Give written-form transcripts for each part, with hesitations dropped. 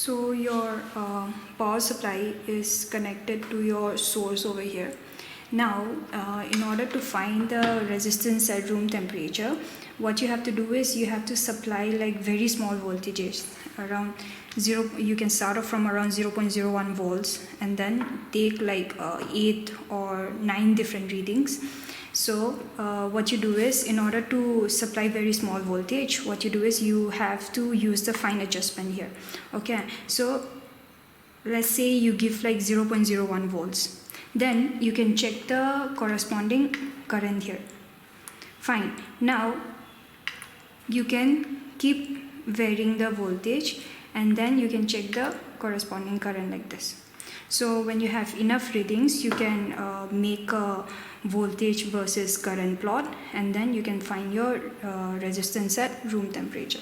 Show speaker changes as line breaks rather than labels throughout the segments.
So your power supply is connected to your source over here. Now in order to find the resistance at room temperature, what you have to do is you have to supply like very small voltages around 0. You can start off from around 0.01 volts and then take like 8 or 9 different readings. So what you do is, in order to supply very small voltage, what you do is you have to use the fine adjustment here. Okay, so let's say you give like 0.01 volts, then you can check the corresponding current here. Fine. Now you can keep varying the voltage and then you can check the corresponding current like this. So when you have enough readings, you can make a voltage versus current plot, and then you can find your resistance at room temperature.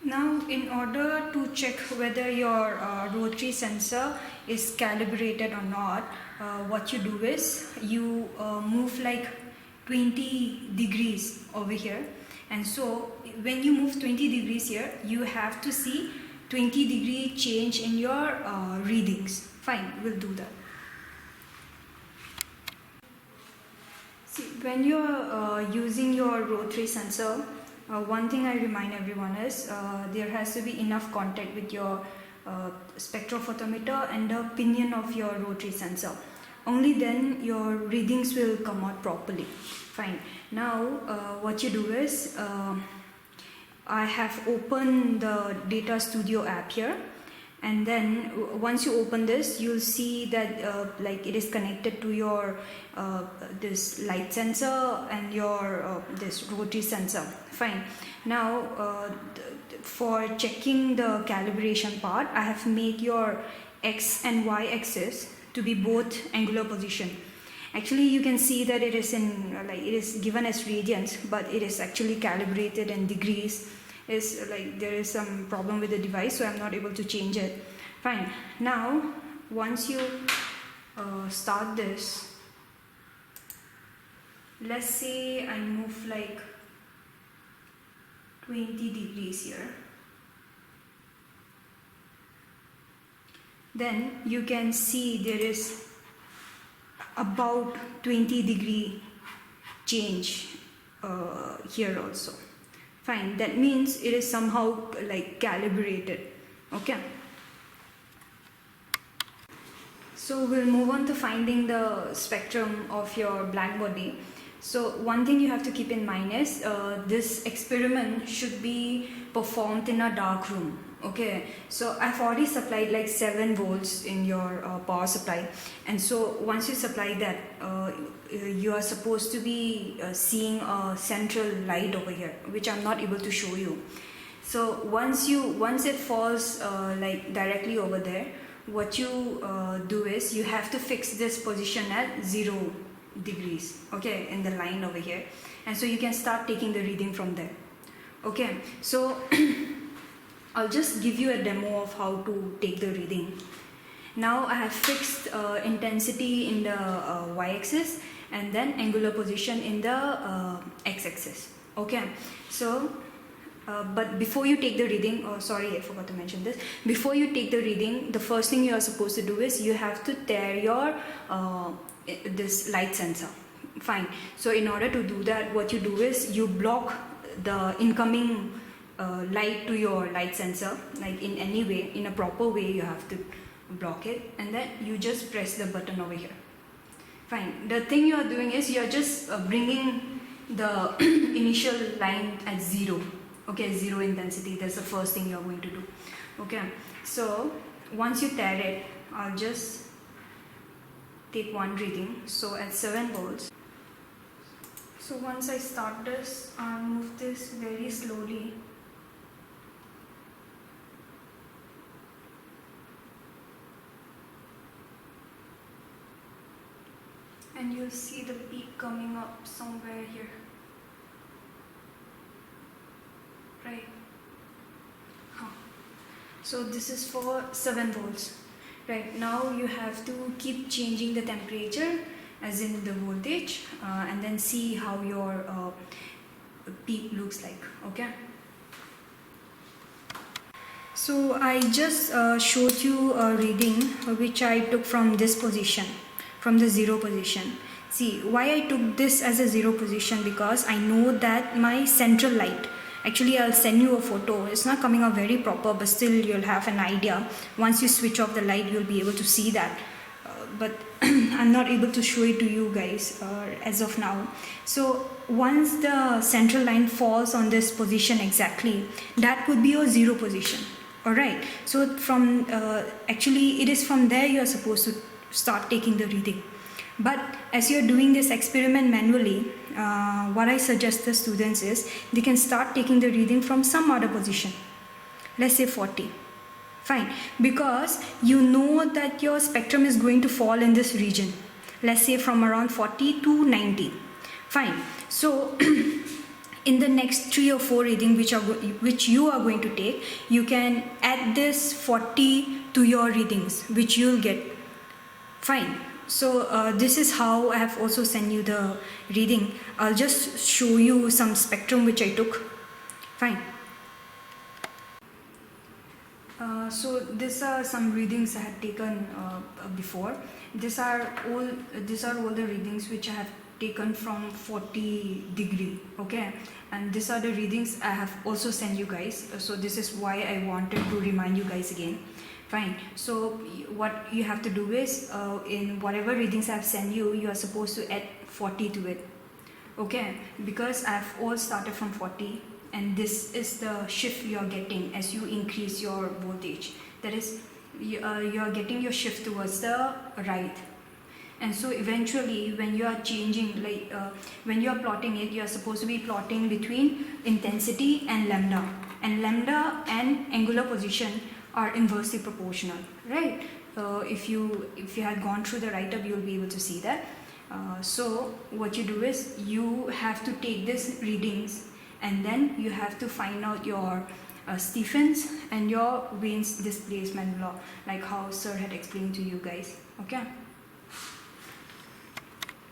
Now in order to check whether your rotary sensor is calibrated or not, what you do is you move like 20 degrees over here, and so when you move 20 degrees here, you have to see 20-degree change in your readings. Fine, we'll do that. See, when you're using your rotary sensor, one thing I remind everyone is there has to be enough contact with your spectrophotometer and the pinion of your rotary sensor. Only then your readings will come out properly. Fine. Now what you do is I have opened the Data Studio app here, and then once you open this, you'll see that like it is connected to your this light sensor and your this rotary sensor. Fine. Now for checking the calibration part, I have made your X and Y axis to be both angular position. Actually you can see that it is in like it is given as radians, but it is actually calibrated in degrees. Is like there is some problem with the device, so I'm not able to change it. Fine. Now once you start this, let's say I move like 20 degrees here, then you can see there is about 20-degree change here also. Fine, that means it is somehow like calibrated. Okay, so we'll move on to finding the spectrum of your black body. So one thing you have to keep in mind is this experiment should be performed in a dark room. Okay, so I've already supplied like 7 volts in your power supply, and so once you supply that, you are supposed to be seeing a central light over here, which I'm not able to show you. So once it falls like directly over there, what you do is you have to fix this position at 0 degrees, okay, in the line over here, and so you can start taking the reading from there. Okay, so I'll just give you a demo of how to take the reading. Now I have fixed intensity in the y-axis and then angular position in the x-axis. Okay, so but before you take the reading, oh sorry, I forgot to mention this. Before you take the reading, the first thing you are supposed to do is you have to tear your this light sensor. Fine. So in order to do that, what you do is you block the incoming light to your light sensor, like in any way, in a proper way you have to block it, and then you just press the button over here. Fine. The thing you are doing is you are just bringing the initial line at 0. Okay, 0 intensity. That's the first thing you are going to do. Okay, so once you tear it, I'll just take one reading. So at 7 volts. So once I start this, I'll move this very slowly. And you'll see the peak coming up somewhere here. Right. So this is for 7 volts. Right, now you have to keep changing the temperature, as in the voltage, and then see how your peak looks like. Okay. So I just showed you a reading which I took from this position, from the 0 position. See why I took this as a 0 position, because I know that my central light, actually I'll send you a photo, it's not coming out very proper, but still you'll have an idea. Once you switch off the light, you'll be able to see that. But I'm not able to show it to you guys as of now. So once the central line falls on this position exactly, that would be your 0 position. Alright, so from actually it is from there you are supposed to start taking the reading. But as you are doing this experiment manually, what I suggest the students is they can start taking the reading from some other position. Let's say 40. Fine, because you know that your spectrum is going to fall in this region. Let's say from around 40 to 90. Fine, so in the next 3 or 4 reading which you are going to take, you can add this 40 to your readings which you'll get. Fine, so this is how I have also sent you the reading. I'll just show you some spectrum which I took. Fine. So these are some readings I had taken before. These are all the readings which I have taken from 40 degree, okay, and these are the readings I have also sent you guys. So this is why I wanted to remind you guys again. Fine, so what you have to do is in whatever readings I have sent you, you are supposed to add 40 to it, okay, because I have all started from 40, and this is the shift you are getting as you increase your voltage. That is, you are getting your shift towards the right. And so eventually when you are changing, like when you are plotting it, you are supposed to be plotting between intensity and lambda, and lambda and angular position are inversely proportional, right? If you had gone through the write-up, you will be able to see that. So what you do is you have to take these readings, and then you have to find out your Stephens and your Wien's displacement law, like how sir had explained to you guys, okay?